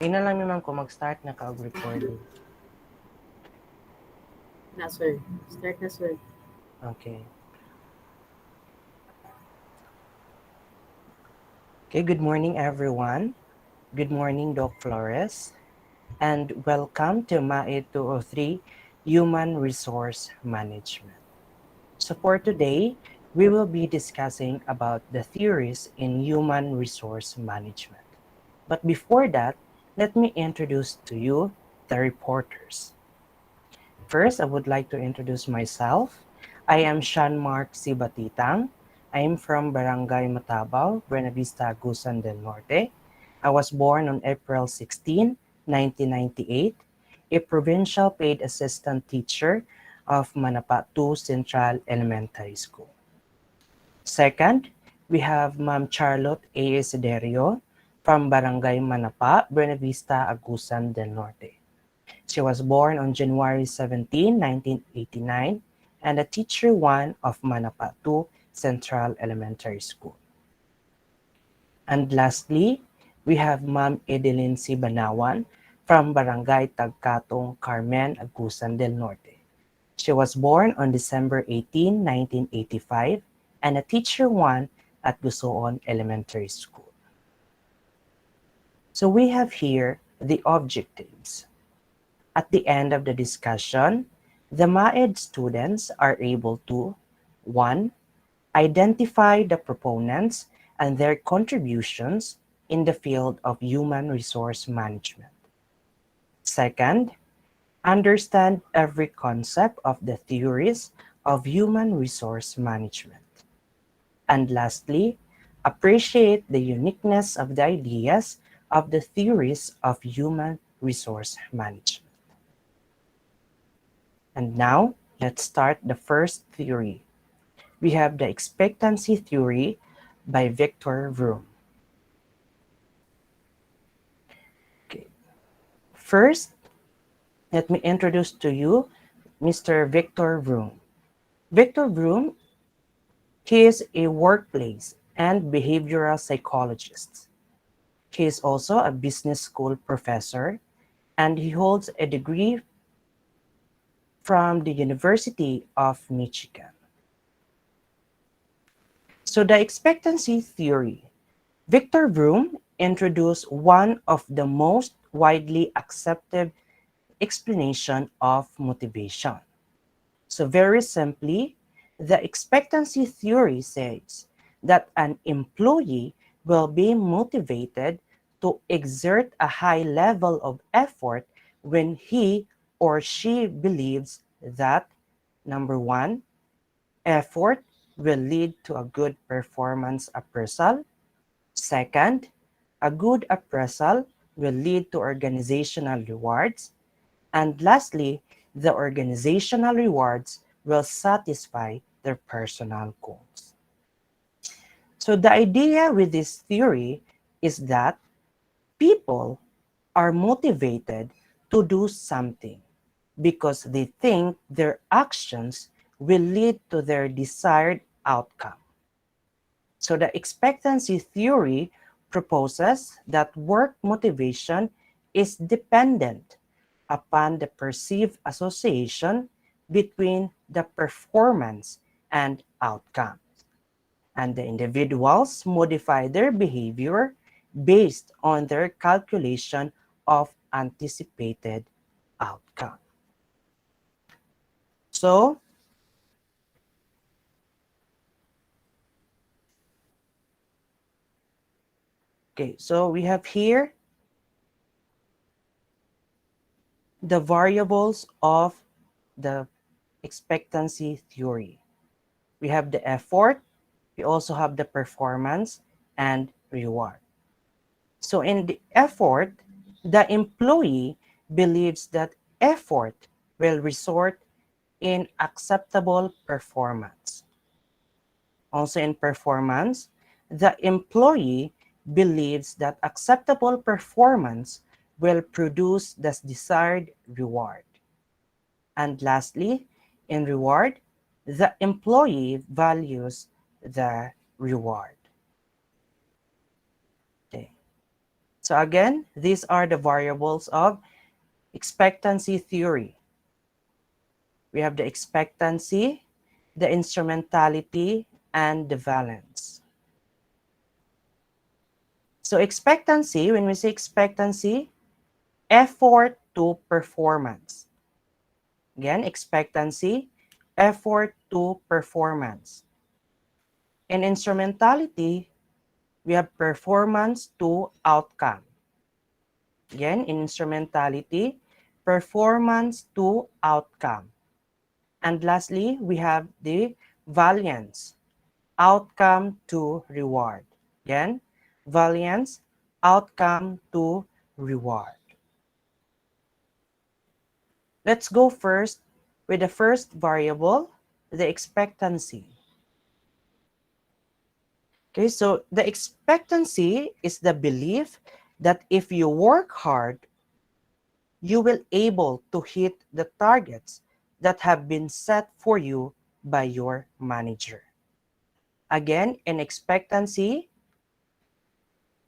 Tingnan lang naman kung mag-start na ka-recording. Na, sir. Start na, sir. Okay. Okay, good morning everyone. Good morning, Doc Flores. And welcome to MaEd 203, Human Resource Management. So for today, we will be discussing about the theories in human resource management. But before that, let me introduce to you the reporters. First, I would like to introduce myself. I am Shan C. Batitang. I am from Barangay Matabao, Buena Vista, Agusan del Norte. I was born on April 16, 1998, a provincial paid assistant teacher of Manapa 2 Central Elementary School. Second, we have Ma'am Charlotte A. Isiderio from Barangay Manapa, Buena Vista, Agusan del Norte. She was born on January 17, 1989, and a teacher 1 of Manapa 2 Central Elementary School. And lastly, we have Ma'am Edelen Cabiladas from Barangay Tagkatong, Carmen, Agusan del Norte. She was born on December 18, 1985, and a teacher 1 at Gusoon Elementary School. So we have here the objectives. At the end of the discussion, the MaEd students are able to 1. Identify the proponents and their contributions in the field of human resource management. Second, understand every concept of the theories of human resource management. And lastly, appreciate the uniqueness of the ideas of the theories of human resource management. And now, let's start the first theory. We have the expectancy theory by Victor Vroom. Okay. First, let me introduce to you Mr. Victor Vroom. Victor Vroom, he is a workplace and behavioral psychologist. He is also a business school professor and he holds a degree from the University of Michigan. So the expectancy theory. Victor Vroom introduced one of the most widely accepted explanation of motivation. So very simply, the expectancy theory says that an employee will be motivated to exert a high level of effort when he or she believes that number one, effort will lead to a good performance appraisal. Second, a good appraisal will lead to organizational rewards. And lastly, the organizational rewards will satisfy their personal goals. So the idea with this theory is that people are motivated to do something because they think their actions will lead to their desired outcome. So the expectancy theory proposes that work motivation is dependent upon the perceived association between the performance and outcome. And the individuals modify their behavior based on their calculation of anticipated outcome. So, okay, so we have here the variables of the expectancy theory. We have the effort, we also have the performance and reward. So in the effort, the employee believes that effort will result in acceptable performance. Also in performance, the employee believes that acceptable performance will produce the desired reward. And lastly, in reward, the employee values the reward. Okay. So again, these are the variables of expectancy theory. We have the expectancy, the instrumentality, and the valence. So expectancy, when we say expectancy, effort to performance. Again, expectancy, effort to performance. In instrumentality, we have performance to outcome. Again, in instrumentality, performance to outcome. And lastly, we have the variance, outcome to reward. Again, variance, outcome to reward. Let's go first with the first variable, the expectancy. Okay, so the expectancy is the belief that if you work hard, you will able to hit the targets that have been set for you by your manager. Again, in expectancy,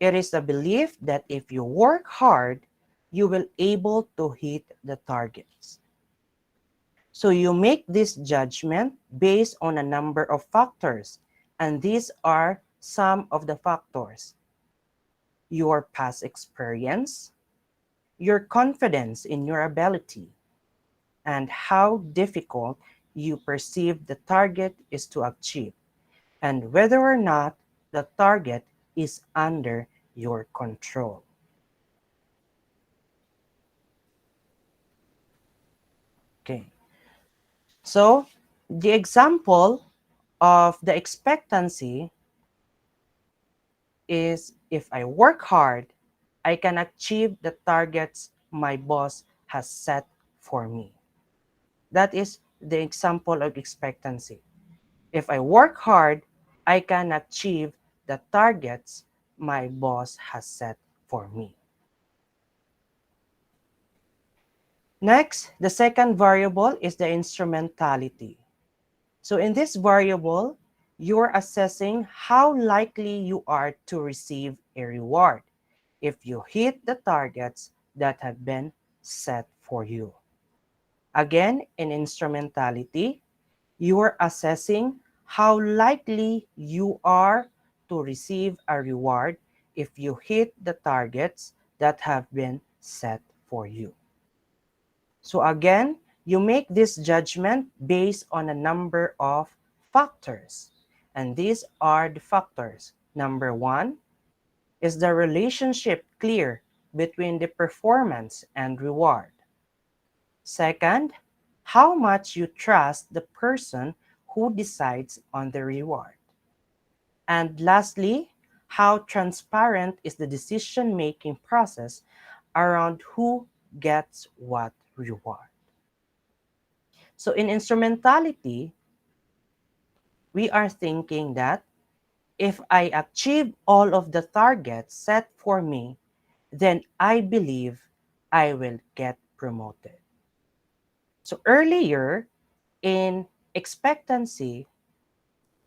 it is the belief that if you work hard, you will able to hit the targets. So you make this judgment based on a number of factors, and these are some of the factors: your past experience, your confidence in your ability, and how difficult you perceive the target is to achieve, and whether or not the target is under your control. Okay, so the example of the expectancy is if I work hard, I can achieve the targets my boss has set for me. That is the example of expectancy. If I work hard, I can achieve the targets my boss has set for me. Next, the second variable is the instrumentality. So in this variable, you're assessing how likely you are to receive a reward if you hit the targets that have been set for you. Again, in instrumentality, you are assessing how likely you are to receive a reward if you hit the targets that have been set for you. So again, you make this judgment based on a number of factors. And these are the factors. Number one, is the relationship clear between the performance and reward? Second, how much you trust the person who decides on the reward? And lastly, how transparent is the decision-making process around who gets what reward? So in instrumentality, we are thinking that if I achieve all of the targets set for me, then I believe I will get promoted. So earlier in expectancy,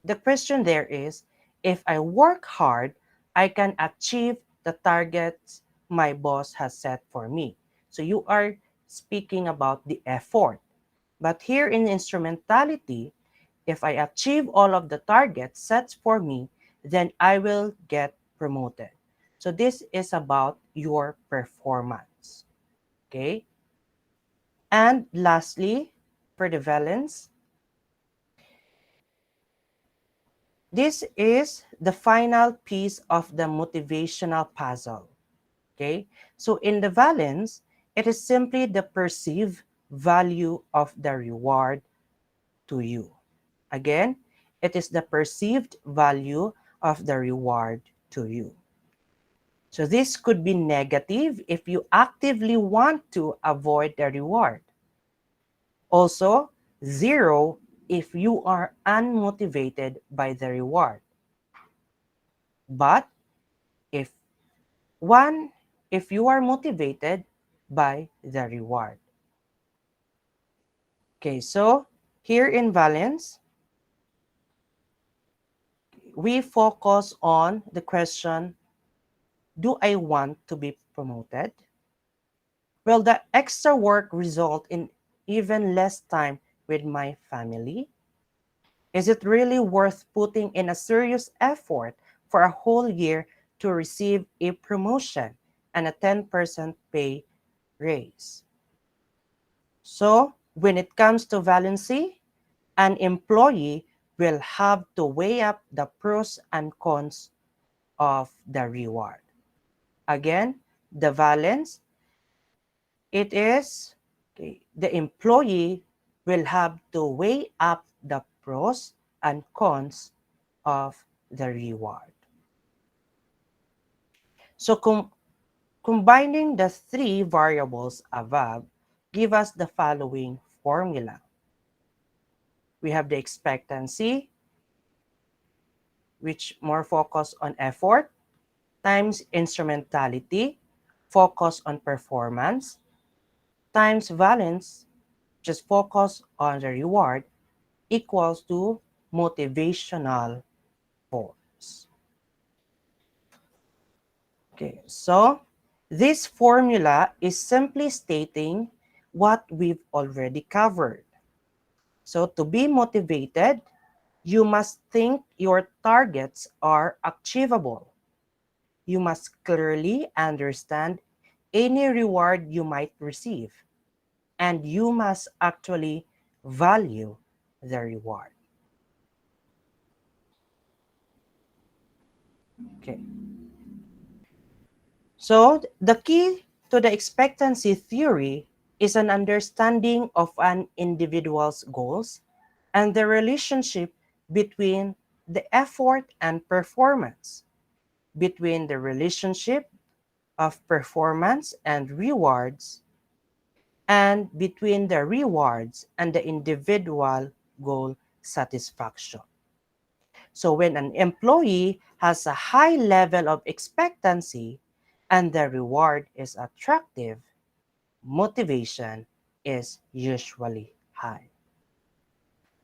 the question there is, if I work hard, I can achieve the targets my boss has set for me. So you are speaking about the effort. But here in instrumentality, if I achieve all of the targets set for me, then I will get promoted. So this is about your performance. Okay? And lastly, for the valence, this is the final piece of the motivational puzzle. Okay? So in the valence, it is simply the perceived value of the reward to you. Again, it is the perceived value of the reward to you. So this could be negative if you actively want to avoid the reward. Also, zero if you are unmotivated by the reward. But if one, if you are motivated by the reward. Okay, so here in valence, we focus on the question, Do I want to be promoted? Will the extra work result in even less time with my family? Is it really worth putting in a serious effort for a whole year to receive a promotion and a 10% pay raise? So, when it comes to valency, an employee will have to weigh up the pros and cons of the reward. Again, the valence, it is okay, the employee will have to weigh up the pros and cons of the reward. So combining the three variables above give us the following formula. We have the expectancy, which more focus on effort, times instrumentality, focus on performance, times valence, just focus on the reward, equals to motivational force. Okay, so this formula is simply stating what we've already covered. So to be motivated, you must think your targets are achievable. You must clearly understand any reward you might receive, and you must actually value the reward. Okay. So the key to the expectancy theory is an understanding of an individual's goals and the relationship between the effort and performance, between the relationship of performance and rewards, and between the rewards and the individual goal satisfaction. So when an employee has a high level of expectancy and the reward is attractive, motivation is usually high.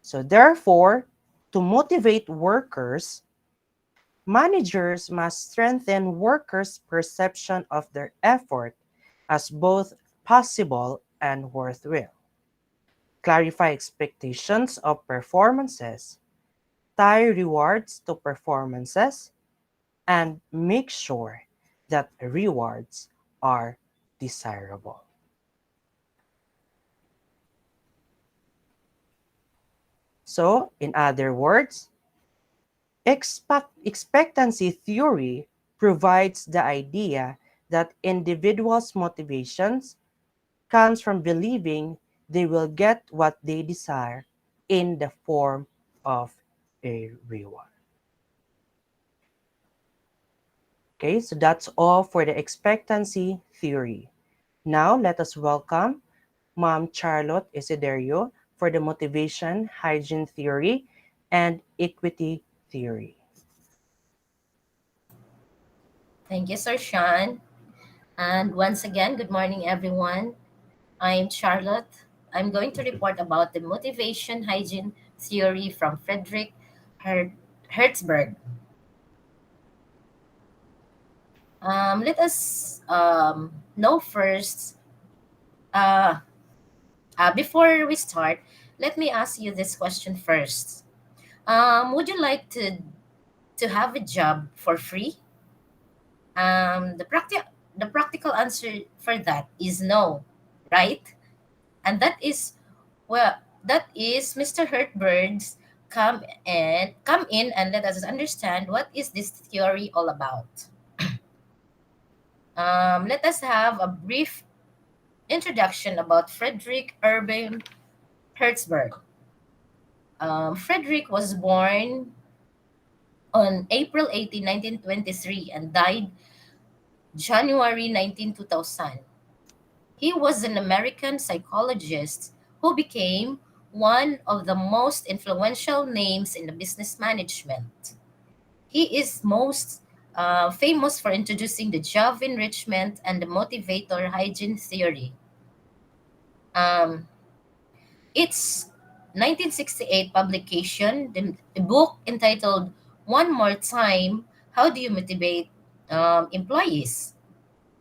So therefore, to motivate workers, managers must strengthen workers' perception of their effort as both possible and worthwhile. Clarify expectations of performances, tie rewards to performances, and make sure that rewards are desirable. So, in other words, expectancy theory provides the idea that individuals' motivations comes from believing they will get what they desire in the form of a reward. Okay, so that's all for the expectancy theory. Now, let us welcome Mom Charlotte Isiderio for the motivation, hygiene theory, and equity theory. Thank you, Sir Shan. And once again, good morning, everyone. I'm Charlotte. I'm going to report about the motivation hygiene theory from Frederick Her- Hertzberg. Let us know first, uh, before we start, let me ask you this question first. Would you like to have a job for free? The practical answer for that is no, right? And that is Mr. Hertberg's come in and let us understand what is this theory all about. Let us have a brief introduction about Frederick Urban Hertzberg. Frederick was born on April 18, 1923 and died January 19, 2000. He was an American psychologist who became one of the most influential names in the business management. He is most famous for introducing the job enrichment and the motivator hygiene theory. Um, its 1968 publication, the book entitled One More Time, How Do You Motivate employees,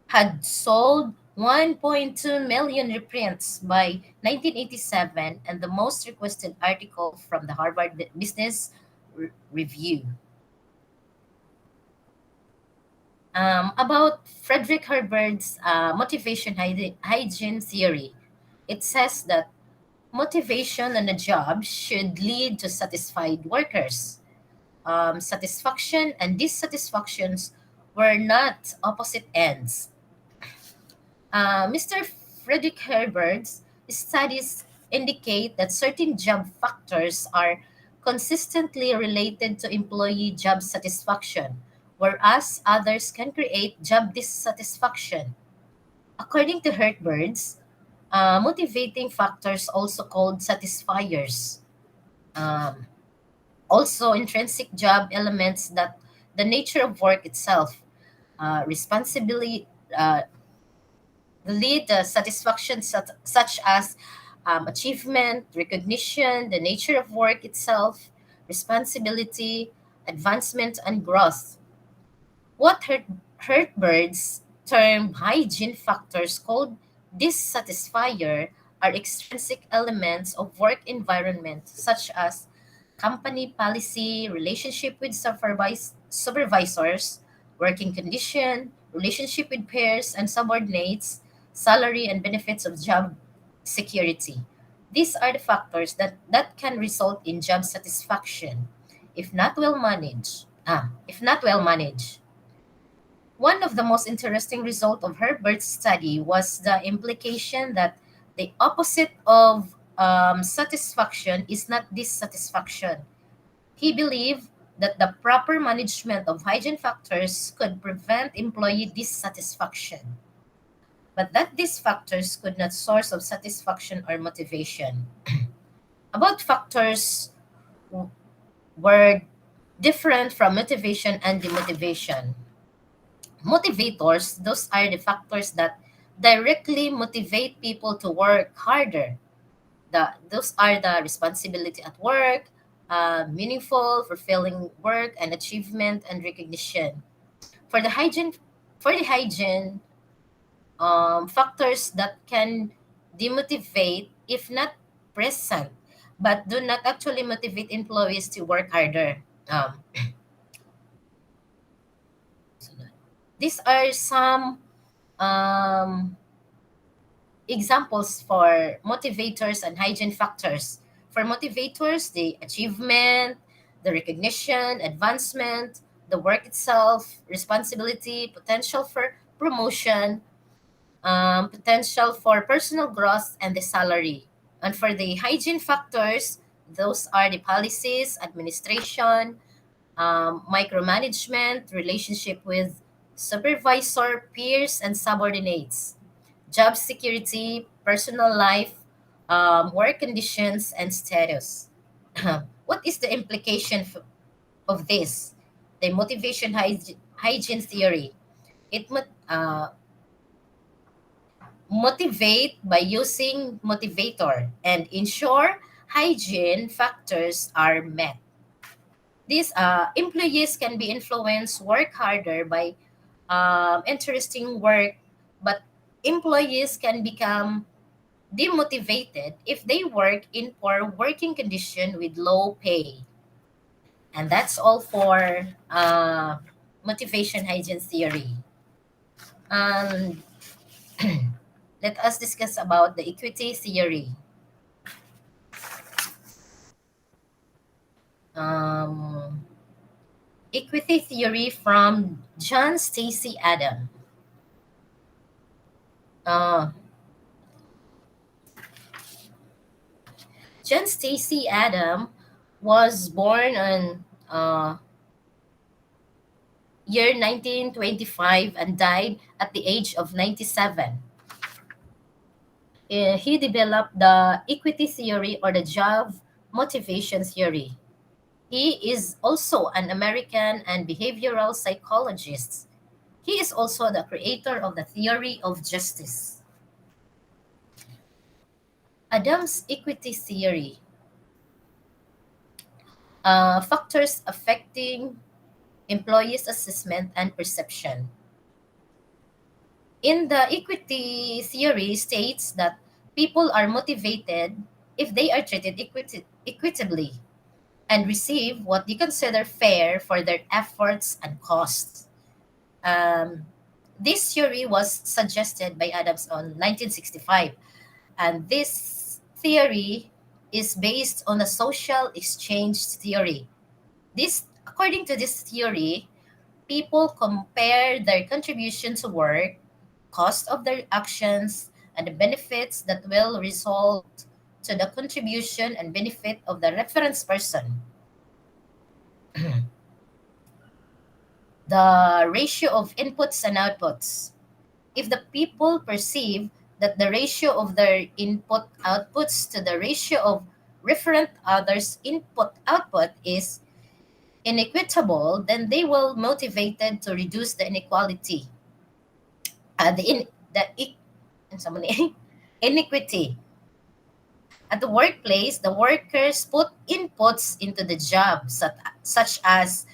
had sold 1.2 million reprints by 1987 and the most requested article from the Harvard Business Review. About Frederick Herbert's motivation hygiene theory, it says that motivation on a job should lead to satisfied workers. Satisfaction and dissatisfactions were not opposite ends. Mr. Frederick Herbert's studies indicate that certain job factors are consistently related to employee job satisfaction, whereas others can create job dissatisfaction. According to Herbert's, motivating factors, also called satisfiers, um, also intrinsic job elements that the nature of work itself, responsibility, uh, lead the satisfaction such as achievement, recognition, the nature of work itself, responsibility, advancement, and growth. What Herbert's term hygiene factors called dissatisfier are extrinsic elements of work environment such as company policy, relationship with supervisors, working condition, relationship with peers and subordinates, salary and benefits of job security. These are the factors that can result in job satisfaction if not well managed. If not well managed. One of the most interesting results of Herbert's study was the implication that the opposite of satisfaction is not dissatisfaction. He believed that the proper management of hygiene factors could prevent employee dissatisfaction, but that these factors could not source of satisfaction or motivation. About factors were different from motivation and demotivation. Motivators, those are the factors that directly motivate people to work harder. Those are the responsibility at work, meaningful, fulfilling work, and achievement and recognition. For the hygiene, for the hygiene, factors that can demotivate if not present, but do not actually motivate employees to work harder. These are some um, examples for motivators and hygiene factors. For motivators, the achievement, the recognition, advancement, the work itself, responsibility, potential for promotion, potential for personal growth, and the salary. And for the hygiene factors, those are the policies, administration, micromanagement, relationship with supervisor, peers, and subordinates, job security, personal life, work conditions, and status. What is the implication of this? The motivation hygiene theory. It motivate by using motivator and ensure hygiene factors are met. These employees can be influenced work harder by interesting work, but employees can become demotivated if they work in poor working condition with low pay. And that's all for motivation hygiene theory. And let us discuss about the equity theory. Um, Equity theory from John Stacy Adam. Uh, John Stacy Adam was born on year 1925 and died at the age of 97. He developed the equity theory or the job motivation theory. He is also an American and behavioral psychologist. He is also the creator of the theory of justice. Adam's equity theory. Factors affecting employees' assessment and perception. In the equity theory states that people are motivated if they are treated equitably and receive what they consider fair for their efforts and costs. Um, this theory was suggested by Adams on 1965, and this theory is based on a social exchange theory. According to this theory, people compare their contribution to work, cost of their actions, and the benefits that will result to the contribution and benefit of the reference person. The ratio of inputs and outputs. If the people perceive that the ratio of their input outputs to the ratio of referent others' input output is inequitable, then they will motivated to reduce the inequality, the in the e- inequity. At the workplace, the workers put inputs into the job, such as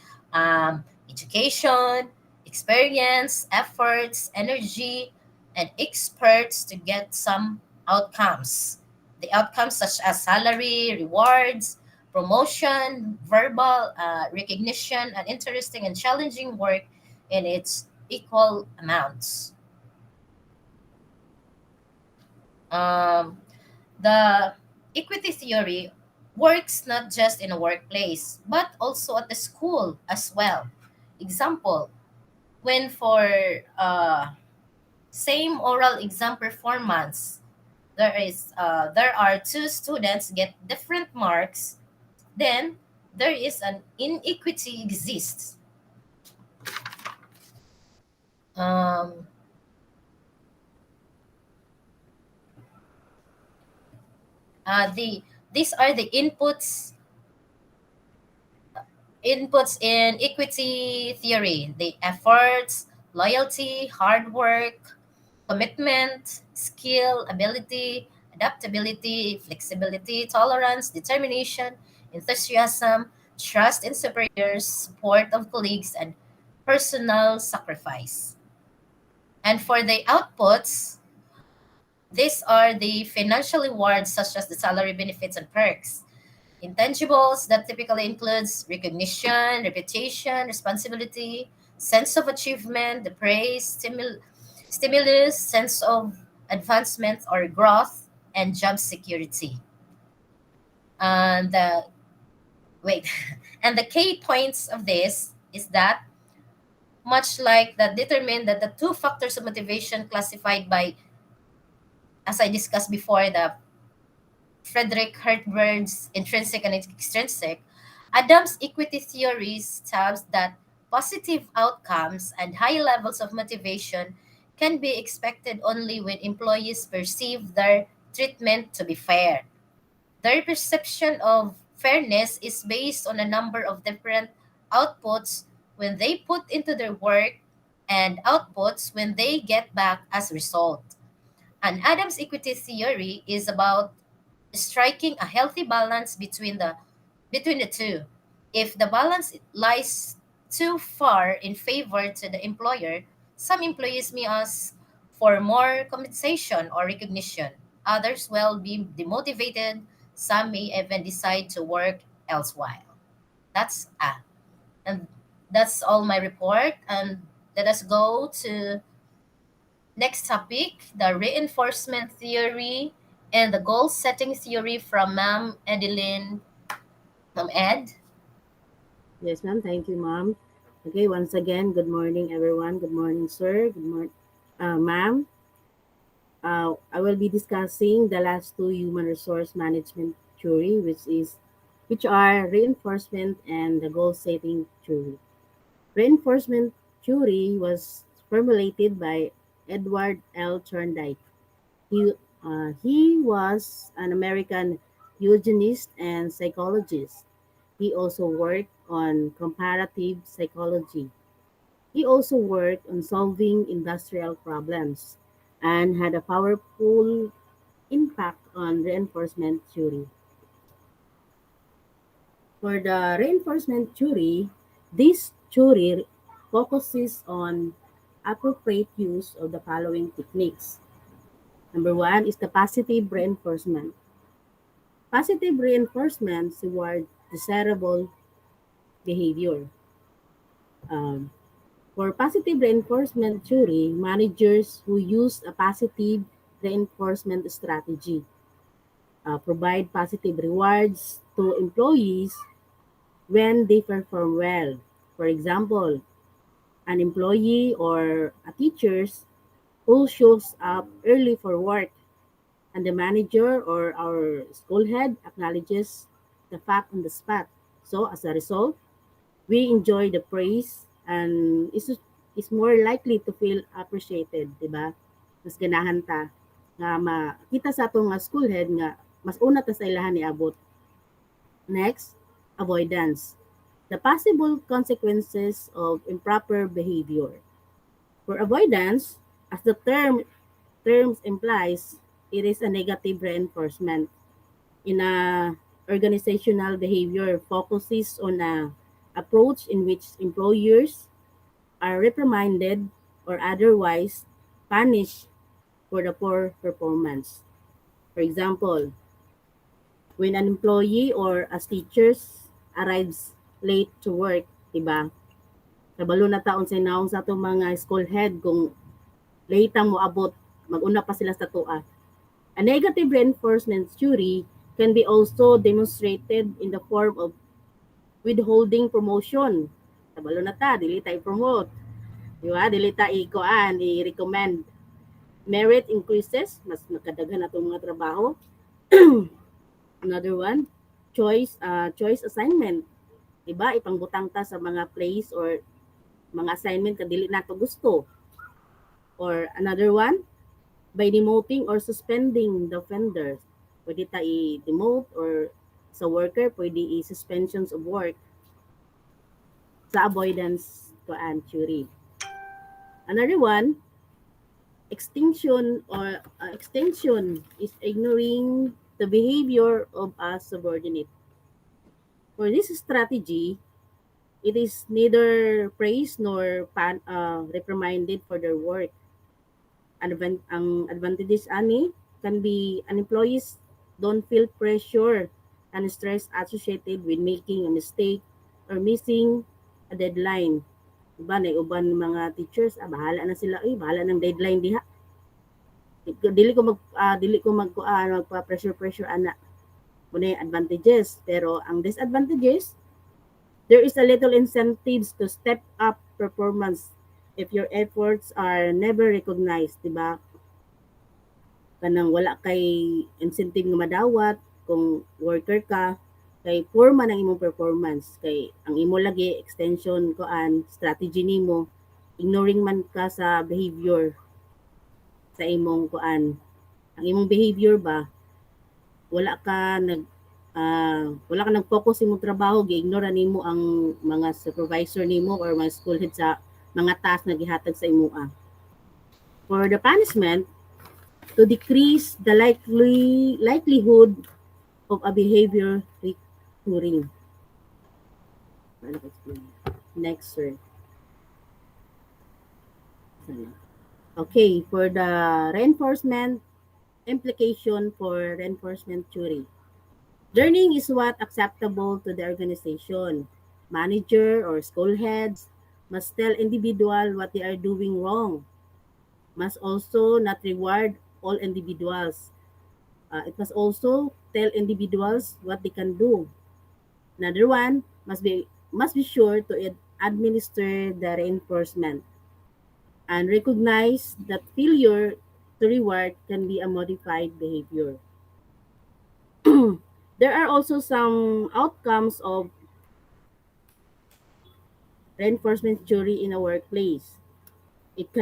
education, experience, efforts, energy, and experts to get some outcomes. The outcomes such as salary, rewards, promotion, verbal recognition, and interesting and challenging work in its equal amounts. Um, The equity theory works not just in a workplace, but also at the school as well. Example, when for same oral exam performance, there are two students get different marks, then there is an inequity exists. Um, these are the inputs in equity theory: the efforts, loyalty, hard work, commitment, skill, ability, adaptability, flexibility, tolerance, determination, enthusiasm, trust in superiors, support of colleagues, and personal sacrifice. And for the outputs, these are the financial rewards such as the salary benefits and perks. Intangibles that typically includes recognition, reputation, responsibility, sense of achievement, the praise, stimulus, sense of advancement or growth, and job security. And wait, and the key points of this is that much like that determine that the two factors of motivation classified by, as I discussed before, the Frederick Hertzberg's intrinsic and extrinsic, Adams' equity theory states that positive outcomes and high levels of motivation can be expected only when employees perceive their treatment to be fair. Their perception of fairness is based on a number of different outputs when they put into their work and outputs when they get back as a result. And Adams' equity theory is about striking a healthy balance between the two. If the balance lies too far in favor to the employer, some employees may ask for more compensation or recognition. Others will be demotivated. Some may even decide to work elsewhere. That's and that's all my report. And let us go to next topic, the reinforcement theory and the goal setting theory from Ma'am Edelen. Ma'am Ed? Yes, ma'am. Thank you, ma'am. Okay, once again, good morning, everyone. Good morning, sir. Good morning, ma'am. I will be discussing the last two human resource management theory, which are reinforcement and the goal setting theory. Reinforcement theory was formulated by Edward L. Thorndike. He was an American eugenist and psychologist. He also worked on comparative psychology. He also worked on solving industrial problems and had a powerful impact on reinforcement theory. For the reinforcement theory, this theory focuses on appropriate use of the following techniques. Number one is the positive reinforcement. Positive reinforcement reward desirable behavior. Um, for positive reinforcement theory, managers who use a positive reinforcement strategy provide positive rewards to employees when they perform well. For example, an employee or a teacher who shows up early for work and the manager or our school head acknowledges the fact on the spot. So as a result, we enjoy the praise and is more likely to feel appreciated, di ba? Mas ganahan ta nga makita sa atong nga school head nga mas una ta sa ilahan niabot. Next, avoidance. The possible consequences of improper behavior. For avoidance, as the terms implies, it is a negative reinforcement. In a organizational behavior focuses on a approach in which employers are reprimanded or otherwise punished for the poor performance. For example, when an employee or as teachers arrives late to work, diba? Kabalo na taon sa naong sa atong mga school head kung late ang moabot, mag-una pa sila sa tua. A negative reinforcement theory can be also demonstrated in the form of withholding promotion. Kabalo na ta, dili ta i-promote. Di ba? Dili ta i-recommend. Merit increases, mas makadaghan atong mga trabaho. Another one, choice assignment. Diba? Ipangbutang ta sa mga place or mga assignment ka dili nato gusto. Or another one, by demoting or suspending the offender. Pwede ta i-demote or sa worker, pwede i-suspensions of work sa avoidance to theory. Another one, extinction is ignoring the behavior of a subordinate. For this strategy, it is neither praised nor reprimanded for their work. Ang advantages ani can be an employees don't feel pressure and stress associated with making a mistake or missing a deadline. Diba, na uban mga teachers, bahala na sila, bahala ng deadline diha. Dili ko magpa-pressure ana. Muna yung advantages. Pero ang disadvantages, there is a little incentives to step up performance if your efforts are never recognized, di ba? Kanang wala kay incentive nga madawat kung worker ka, kay poor man ang imong performance, kay ang imo lagi extension strategy nimo, ignoring man ka sa behavior sa imong ang imong behavior ba wala ka wala ka nag-focus imong trabaho, gi-ignore nimo ang mga supervisor nimo or mga school head sa mga task na gihatag sa imo. For the punishment, to decrease the likelihood of a behavior recurring. Next, sir. Okay, for the reinforcement implication for reinforcement theory. Learning is what acceptable to the organization. Manager or school heads must tell individual what they are doing wrong. Must also not reward all individuals. It must also tell individuals what they can do. Another one must be sure to administer the reinforcement and recognize that failure to reward can be a modified behavior. There are also some outcomes of reinforcement theory in a workplace. It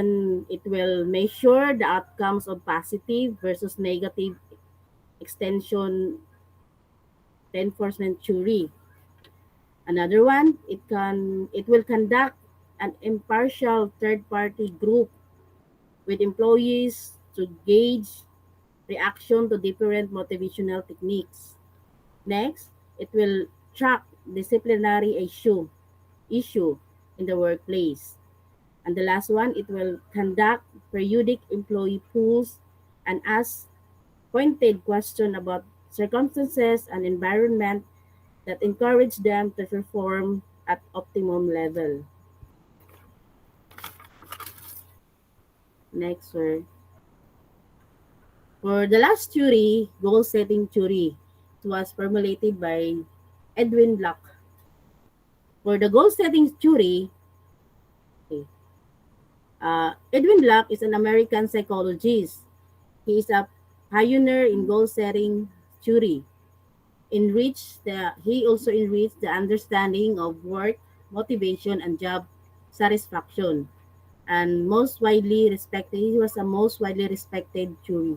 will measure the outcomes of positive versus negative extension reinforcement theory. Another one, it will conduct an impartial third party group with employees to gauge reaction to different motivational techniques. Next, it will track disciplinary issue. in the workplace. And the last one, it will conduct periodic employee polls and ask pointed questions about circumstances and environment that encourage them to perform at optimum level. Next, sir. For the last theory, goal setting theory, it was formulated by Edwin Locke. For the goal setting theory, okay, Edwin Locke is an American psychologist. He is a pioneer in goal setting theory. He also enriched the understanding of work, motivation, and job satisfaction. And most widely respected, he was a most widely respected theory.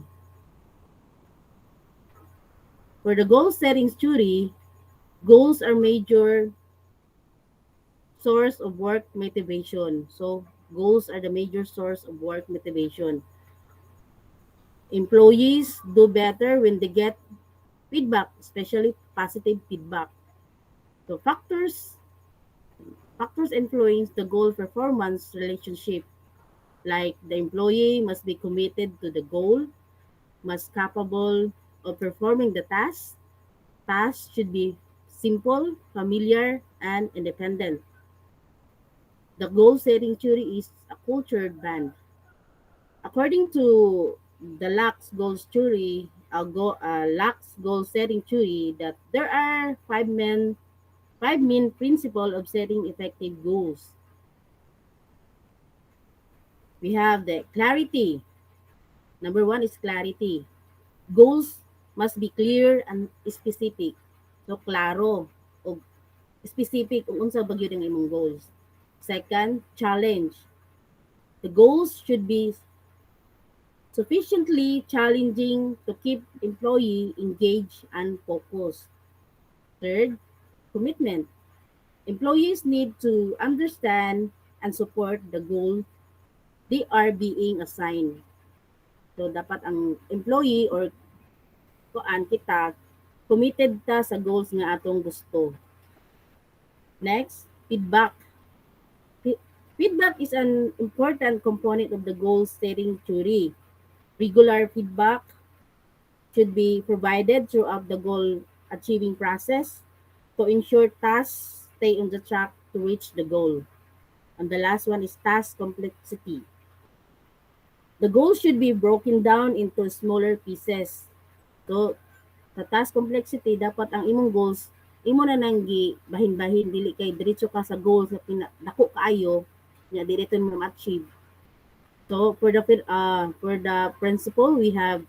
For the goal setting theory, goals are major source of work motivation. So goals are the major source of work motivation. Employees do better when they get feedback, especially positive feedback. So factors influence the goal performance relationship. Like the employee must be committed to the goal, must capable of performing the task. Tasks should be simple, familiar, and independent. The goal setting theory is a cultured band. According to the Lax goal setting theory, that there are five main principles of setting effective goals. We have the clarity. Number one is clarity. Goals must be clear and specific. So klaro o specific kung unsa ba gyud ang imong goals. Second, challenge. The goals should be sufficiently challenging to keep employee engaged and focused. Third, commitment. Employees need to understand and support the goal they are being assigned. So dapat ang employee or kuan kita committed ta sa goals nga atong gusto. Next, feedback. Feedback is an important component of the goal setting theory. Regular feedback should be provided throughout the goal achieving process to ensure tasks stay on the track to reach the goal. And the last one is task complexity. The goal should be broken down into smaller pieces. So, sa task complexity, dapat ang imong goals, imo na nang bahin-bahin, dili kay diretso ka sa goals na dako kaayo, nga diretso mo ma-achieve. So, for the principle, we have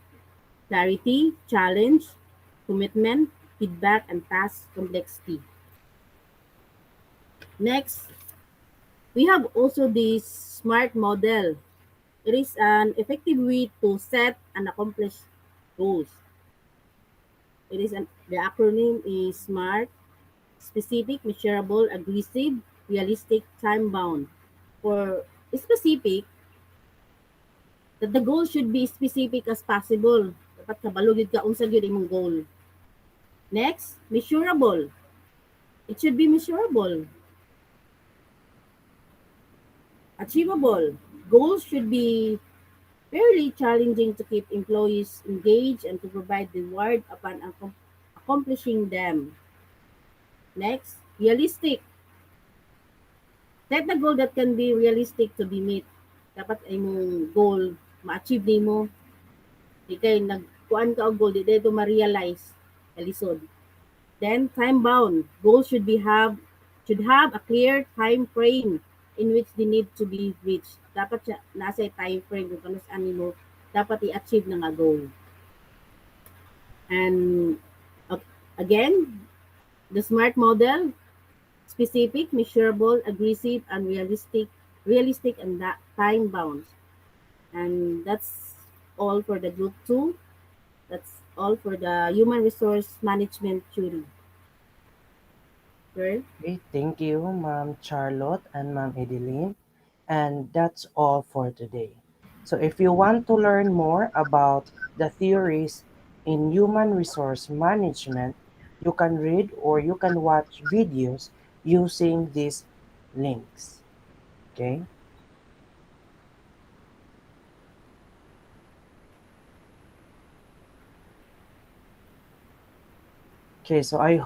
clarity, challenge, commitment, feedback, and task complexity. Next, we have also the SMART model. It is an effective way to set and accomplish goals. The acronym is SMART: specific, measurable, aggressive, realistic, time bound. For specific, that the goal should be specific as possible. Dapat kabalo gyud ka unsa gyud imong goal. Next, measurable. It should be measurable. Achievable. Goals should be fairly challenging to keep employees engaged and to provide reward upon accomplishing them. Next, realistic. Set the goal that can be realistic to be met. Dapat ay mong goal ma-achieve nimo. Di kay nagkuan ka og goal di dito ma-realize kalisod. Then time bound. Goals should have a clear time frame in which they need to be reached. Dapat siya nasa time frame kung kanus ani mo dapat i-achieve na nga goal. And again, the SMART model: specific, measurable, aggressive, and realistic and time bound. And that's all for the group 2. That's all for the human resource management theory. Sure. Okay, thank you, Ma'am Charlotte and Ma'am Edeline. And that's all for today. So if you want to learn more about the theories in human resource management, you can read or you can watch videos using these links. Okay. Okay, so I